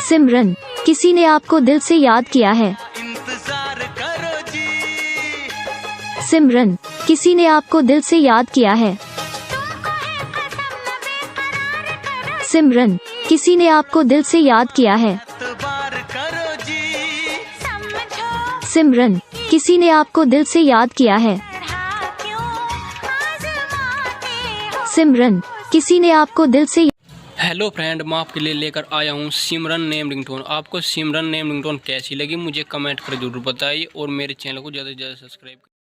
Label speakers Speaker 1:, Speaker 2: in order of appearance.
Speaker 1: सिमरन, किसी ने आपको दिल से याद किया है। सिमरन, किसी ने आपको दिल से याद किया है। सिमरन, किसी ने आपको दिल से याद किया है। सिमरन, किसी ने आपको दिल से याद किया है। सिमरन, किसी ने आपको दिल से।
Speaker 2: हेलो फ्रेंड, मैं आपके लिए लेकर आया हूँ सिमरन नेम रिंगटोन। आपको सिमरन नेम रिंगटोन कैसी लगी मुझे कमेंट कर जरूर बताइए और मेरे चैनल को ज़्यादा से ज़्यादा सब्सक्राइब